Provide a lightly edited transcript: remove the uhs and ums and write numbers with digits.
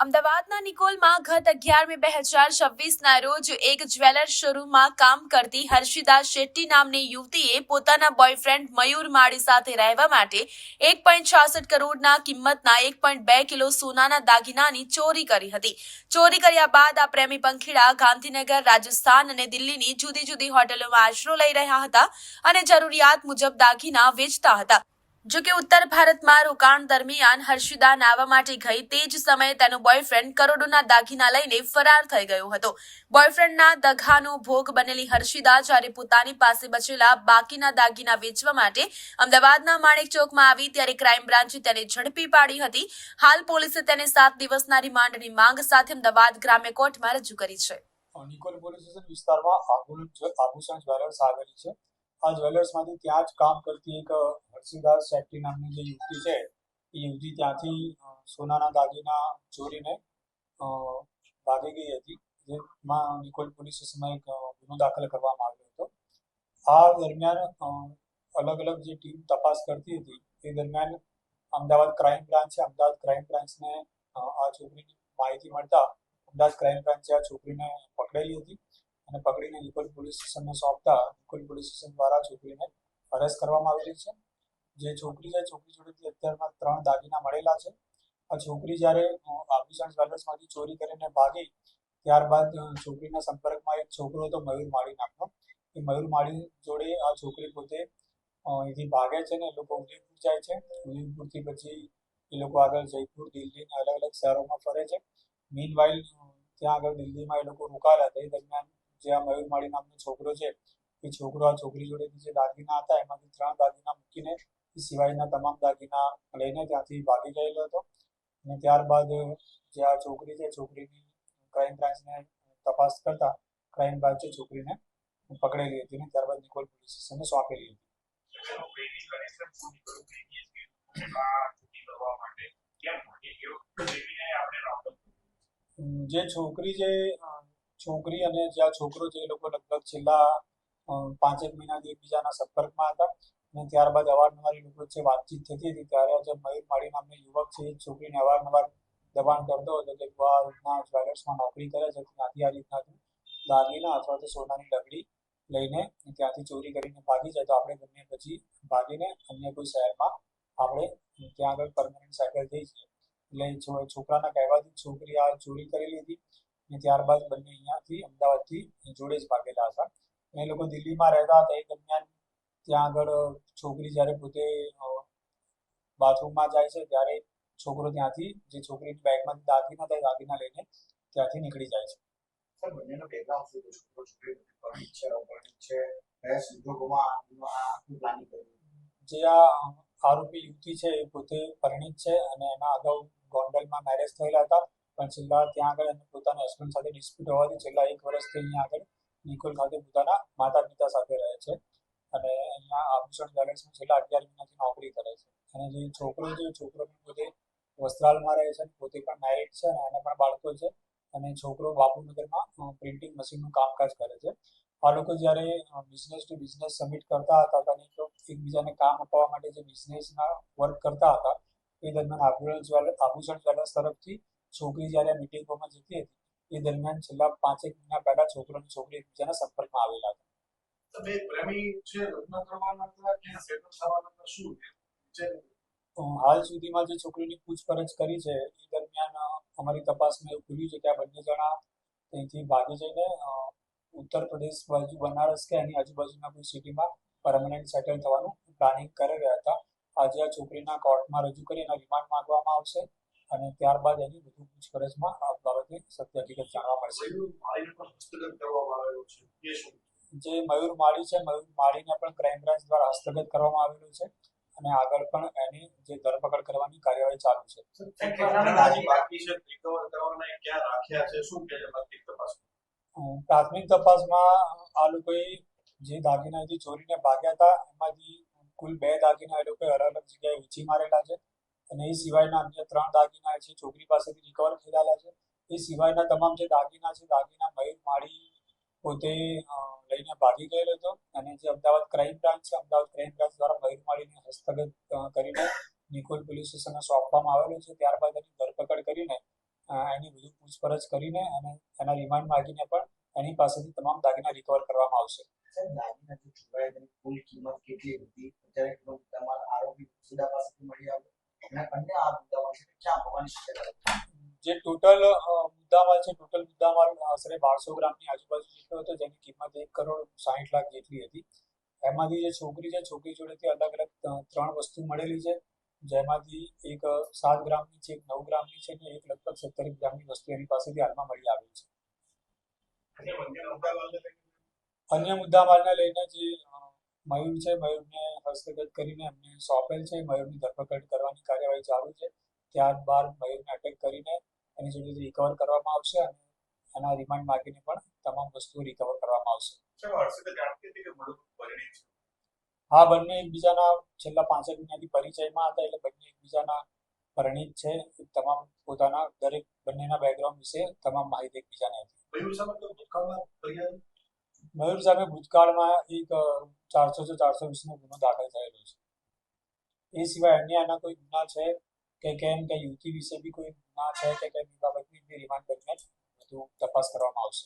અમદાવાદના નિકોલમાં ગત 11 મે 2026ના રોજ એક જ્વેલર્સ શોરૂમમાં કામ કરતી હર્ષિદા શેટ્ટી નામની યુવતીએ પોતાના બોયફ્રેન્ડ મયુર માળી સાથે રહેવા માટે 1.66 કરોડના કિંમતના 1.2 કિલો સોનાના દાગીનાની ચોરી કરી હતી. ચોરી કર્યા બાદ આ પ્રેમી પંખીડા ગાંધીનગર, રાજસ્થાન અને દિલ્હીની જુદી જુદી હોટેલોમાં આશરો લઈ રહ્યા હતા અને જરૂરિયાત મુજબ દાગીના વેચતા હતા. જો કે ઉત્તર ભારતમાં રોકાણ દરમિયાન હર્ષિદા નાહવા માટે ગઈ તે જ સમયે તેનો બોયફ્રેન્ડ કરોડોના દાગીના લઈને ફરાર થઈ ગયો હતો. બોયફ્રેન્ડના દગાનો ભોગ બનેલી હર્ષિદા જ્યારે પોતાની પાસે બચેલા બાકીના દાગીના વેચવા માટે અમદાવાદના માણેક ચોકમાં આવી ત્યારે ક્રાઇમ બ્રાન્ચે તેને ઝડપી પાડી હતી. હાલ પોલીસે તેને 7 દિવસના રિમાન્ડની માંગ સાથે અમદાવાદ ગ્રામ્ય કોર્ટમાં રજૂ કરી છે. નિકોલ પોલીસ સ્ટેશન વિસ્તારમાં આભૂષણ જ્વેલર્સ આવેલી છે. આ જ્વેલર્સમાંથી ત્યાં જ કામ કરતી એક હર્ષિદા શેટ્ટી નામની જે યુવતી છે એ યુવતી ત્યાંથી સોનાના દાગીના ચોરીને ભાગી ગઈ હતી, જેમાં નિકોલ પોલીસ સ્ટેશનમાં એક ગુનો દાખલ કરવામાં આવ્યો હતો. આ દરમિયાન અલગ અલગ જે ટીમ તપાસ કરતી હતી એ દરમિયાન અમદાવાદ ક્રાઇમ બ્રાન્ચને આ છોકરીની માહિતી મળતા અમદાવાદ ક્રાઇમ બ્રાન્ચે આ છોકરીને પકડેલી હતી અને પકડીને નિકોલ પોલીસ સ્ટેશનને સોંપતા નિકોલ પોલીસ સ્ટેશન દ્વારા છોકરીને અરેસ્ટ કરવામાં આવેલી છે. જે છોકરી છે છોકરી જોડેથી અત્યારમાં 3 દાગીના મળેલા છે. આ છોકરી જ્યારે આભૂષણ જ્વેલર્સમાંથી ચોરી કરીને ભાગી ત્યારબાદ છોકરીના સંપર્કમાં એક છોકરો હતો મયુર માળી નામનો. એ મયુર માળી જોડે આ છોકરી પોતે અહીંથી ભાગે છે ને એ લોકો ઉદયપુર જાય છે. ઉદયપુરથી પછી એ લોકો આગળ જયપુર, દિલ્હી અને અલગ અલગ શહેરોમાં ફરે છે. મીનવાઇલ ત્યાં આગળ દિલ્હીમાં એ લોકો રોકાયેલા હતા. એ દરમિયાન જે આ મયુર માળી નામનો છોકરો છે એ છોકરો આ છોકરી જોડેથી જે દાગીના હતા એમાંથી 3 દાગીના મૂકીને એ સિવાયના તમામ દાગીના લઈને ત્યાંથી ભાગી ગયેલો હતો. અને ત્યારબાદ જે આ છોકરી છે છોકરીની ક્રાઇમ બ્રાન્ચને તપાસ કરતા ક્રાઇમ બ્રાન્ચે છોકરીને પકડેલી હતી અને ત્યારબાદ નિકોલ પોલીસ સ્ટેશનને સોંપેલી હતી. જે છોકરી અને જે આ છોકરો છે એ લોકો લગભગ છેલ્લા 5 મહિનાથી એકબીજાના સંપર્કમાં હતા અને ત્યારબાદ અવારનવાર એ લોકો વચ્ચે વાતચીત થતી હતી. ત્યારે જે મયુર માળી નામનો યુવક છે એ છોકરીને અવારનવાર દબાણ કરતો હતો કે તું આ રીતના જ્વેલર્સમાં નોકરી કરે છે, ત્યાંથી આ રીતના તું દાગીના અથવા તો સોનાની ડગડી લઈને ત્યાંથી ચોરી કરીને ભાગી જાય તો આપણે બંને પછી ભાગીને અન્ય કોઈ શહેરમાં આપણે ત્યાં આગળ પરમનન્ટ સેટલ થઈ જઈએ. એટલે છોકરાના કહેવાથી છોકરી આ ચોરી કરેલી હતી અને ત્યારબાદ બંને અહીંયાથી અમદાવાદથી જોડે જ ભાગેલા હતા. એ લોકો દિલ્હીમાં રહેતા હતા. એ દરમિયાન ત્યાં આગળ છોકરી જ્યારે પોતે બાથરૂમમાં જાય છે ત્યારે છોકરો ત્યાંથી જે છોકરીની બેગમાંથી દાગીના લઈને ત્યાંથી નીકળી જાય છે. જે આ આરોપી યુવતી છે એ પોતે પરિણીત છે અને એના અગાઉ ગોંડલમાં મેરેજ થયેલા હતા, પણ છેલ્લા ત્યાં આગળ એને પોતાના હસબન્ડ સાથે ડિસ્પ્યુટ હોવાથી છેલ્લા 1 વર્ષથી અહીંયા આગળ નિકોલ ખાતે પોતાના માતા પિતા સાથે રહે છે અને અહીંયા આભૂષણ જ્વેલર્સમાં છેલ્લા 11 મહિનાથી નોકરી કરે છે. અને જે છોકરો પોતે વસ્ત્રાલમાં રહે છે, પોતે પણ મેરિડ છે અને એને પણ બાળકો છે અને છોકરો બાપુનગરમાં પ્રિન્ટિંગ મશીનનું કામકાજ કરે છે. આ લોકો જ્યારે બિઝનેસ ટુ બિઝનેસ સમિટ કરતા હતા અને એકબીજાને કામ અપાવવા માટે જે બિઝનેસના વર્ક કરતા હતા એ દરમિયાન આભૂષણ જ્વેલર્સ તરફથી છોકરી જ્યારે મિટિંગોમાં જતી હતી એ દરમિયાન છેલ્લા 5 મહિના પહેલા છોકરો અને છોકરી એકબીજાના સંપર્કમાં આવેલા હતા. હાલ સુધીમાં જે છોકરીની પૂછપરછ કરી છે એ દરમિયાન અમારી તપાસમાં એવું ખુલ્યું છે કે આ બંને જણા ત્યાંથી ભાગી જઈને ઉત્તર પ્રદેશ બાજુ બનારસ કે એની આજુબાજુના કોઈ સિટીમાં પરમનન્ટ સેટલ થવાનું પ્લાનિંગ કરી રહ્યા હતા. આજે આ છોકરીના કોર્ટમાં રજૂ કરી એના રિમાન્ડ માંગવામાં આવશે અને ત્યારબાદ એની વધુ પૂછપરછમાં આ બાબતે સત્ય હકીકત જાણવા મળશે. જે મયુર માળી છે મયુર માળીને પણ ક્રાઇમ બ્રાન્ચ દ્વારા હસ્તગત કરવામાં આવેલું છે અને આગળ પણ એની જે ધરપકડ કરવાની કાર્યવાહી ચાલુ છે. પ્રાથમિક તપાસમાં આ લોકોએ જે દાગીના ચોરીને ભાગ્યા હતા એમાંથી કુલ 2 દાગીના એ લોકોએ અલગ અલગ જગ્યાએ વેચી મારેલા છે અને એ સિવાયના અન્ય 3 દાગીના છે છોકરી પાસેથી રિકવર થયેલા છે. એ સિવાયના તમામ જે દાગીના છે દાગીના મયુર માળી પોતે લઈને ભાગી ગયેલો હતો અને જે અમદાવાદ ક્રાઇમ બ્રાન્ચ દ્વારા મયુર માળીને હસ્તગત કરીને નિકોલ પોલીસ સ્ટેશનને સોંપવામાં આવેલો છે. ત્યારબાદ એની ધરપકડ કરીને એની વધુ પૂછપરછ કરીને અને એના રિમાન્ડ માગીને પણ એની પાસેથી તમામ દાગીના રિકવર કરવામાં આવશે. સાહેબ, દાગીના જે ચોરાયા તેની કુલ કિંમત કેટલી હતી? અત્યારે કેટલો મુદ્દામાલ આરોપી સીધા પાસેથી મળી આવ્યો અને અન્ય આ મુદ્દામાલ છે ક્યાં હોવાની શક્યતા છે? જે ટોટલ મુદ્દામાલ આશરે 1200 ગ્રામની આજુબાજુ જેટલો હતો, જેની કિંમત 1,60,00,000 જેટલી હતી. એમાંથી જે છોકરી જોડેથી અલગ અલગ 3 વસ્તુ મળેલી છે, જેમાંથી એક 7 ગ્રામની છે, એક 9 ગ્રામની છે અને એક લગભગ 17 ગ્રામની વસ્તુ એની પાસેથી હાલમાં મળી આવી છે. અન્ય મુદ્દામાલને લઈને જે મયુર છે, મયુરને હસ્તગત કરીને એમને સોંપેલ છે. મયુરની ધરપકડ કરવાની કાર્યવાહી ચાલુ છે. ત્યારબાદ મયુરને અટક કરીને એની જોડેથી રિકવર કરવામાં આવશે અને એના રિમાન્ડ માગીને પણ તમામ વસ્તુઓ રિકવર કરવામાં આવશે. હા, બંને એકબીજાના છેલ્લા 5 મહિનાથી પરિચયમાં હતા, એટલે બંને એકબીજાના પરિણીત છે. તમામ પોતાના બંનેના બેકગ્રાઉન્ડ વિશે તમામ માહિતી એકબીજાને હતી. મયુર સામે ભૂતકાળમાં એક 400-420નો ગુનો દાખલ થયેલો છે. એ સિવાય અન્ય એના કોઈ ગુના છે કે કેમ, કે યુવતી વિશે બી કોઈ ગુના છે કે કેમ, એ બાબતની રિમાન્ડ દરમિયાન વધુ તપાસ કરવામાં આવશે.